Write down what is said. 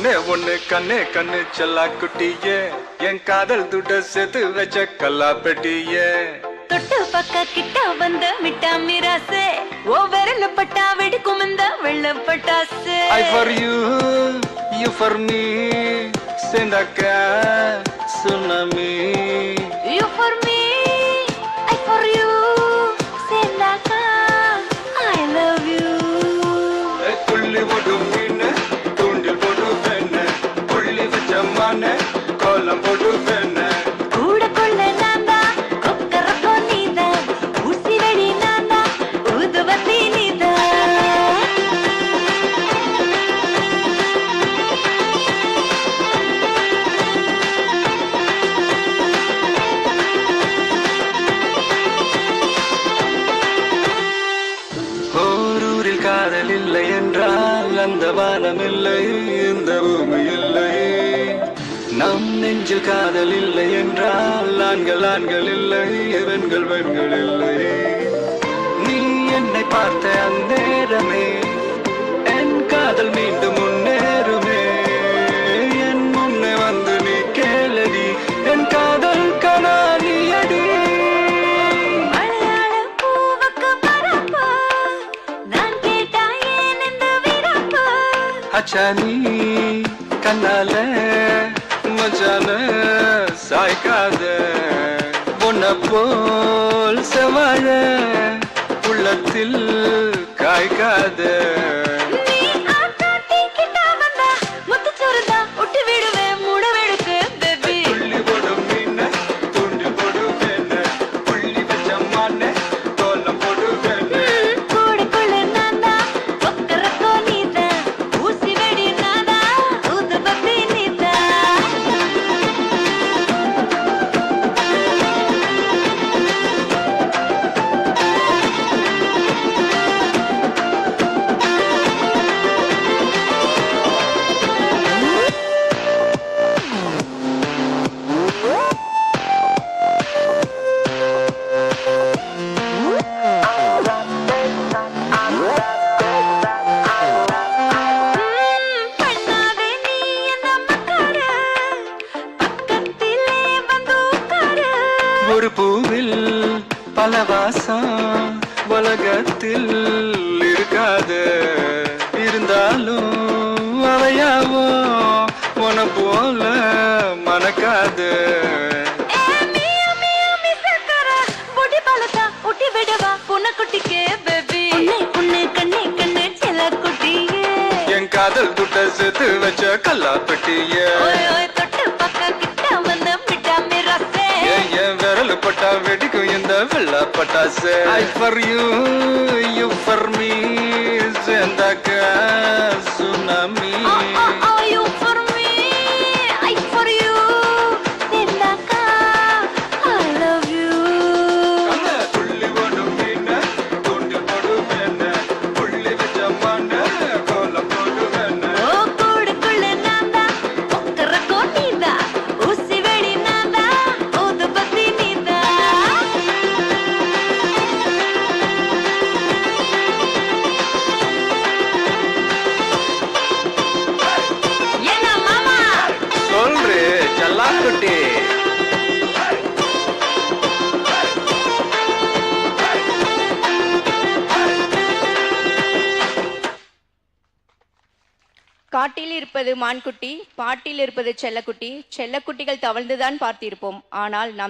ஒன்னே ஒண்ணு கண்ணே கண்ணு செல்லா குட்டியே என் காதல் துட்ட சேர்த்து வச்ச கல்லா பெட்டியே தொட்டு பக்க கிட்ட வந்த மிட்டா மிராசே ஓ விரல பட்டா வெடிக்கும் இந்த வெள்ள பட்டாசு I for you, you for me சேர்ந்தாக்க tsunami You for me, I for you சேர்ந்தாக்கா I love you துள்ளி போடும் மீன் தூண்டில் போடு பெண்ண புள்ளி வச்ச மான கோலம் போடு பெண்ண கூட கொள்ள நான்தா கொக்கரக்கோ நீதா ஊசி வெடி நான்தா ஊதுவத்தி நீதா ஓரூரில் காதல் இல்லை என்றால் அந்த வானம் இல்லை இந்த பூமி இல்லை நம் நெஞ்சில் காதல் இல்லை என்றால் ஆண்கள் ஆண்கள் இல்லை பெண்கள் பெண்கள் இல்லை நீ என்னை பார்த்த அந்நேரமே என் காதல் மீண்டும் முன்னேறுமே என் முன்னே வந்து நீ கேளடி என் காதல் கனாலியடி மலையாள பூவுக்கு பரப்பு நான் கேட்டா ஏன் இந்த விரப்பு அச்சானி கண்ணால மச்சான சாய்க்காத பொன்ன போல் செவாழ உள்ளத்தில் காய்க்காத நீ ஆட்டாட்டி கிட்ட வந்தா முத்து சொருந்தா ஒட்டி விடுவேன் மூட வெடுக்கு பேபி துள்ளி போடும் மீன தூண்டி போடு வேண புள்ளி வச்ச மான கோலம் போடு வேண கூட கொள்ள நான்தா கொக்கரக்கோ நீதா ஊசி வெடி நான்தா ஊதுபத்தி நீதா பண்ணாதே நீ என்ன மக்காரு பக்கத்திலே வந்து உட்காரு ஒரு பூவில் பல வாசம் உலகத்தில் இருக்காது இருந்தாலும் அவையாவோ உன போல மணக்காது என் காதல் துட்ட சேர்த்து வச்ச கல்லா பெட்டிய என் விரல் பட்டா வெடிக்கும் இந்த வெள்ளா பட்டாசு I for you, you for me சேர்ந்தாக்க சுனாமி துள்ளி போடும் மீன தூண்டில் போடு வேண புள்ளி வச்ச மான கோலம் போடு வேண சொல்றே செல்லாக்குட்டி காட்டில் இருப்பது மான்குட்டி, பாட்டில் இருப்பது செல்லக்குட்டி. செல்லக்குட்டிகள் தவழ்ந்துதான் பார்த்திருப்போம். ஆனால் நாம்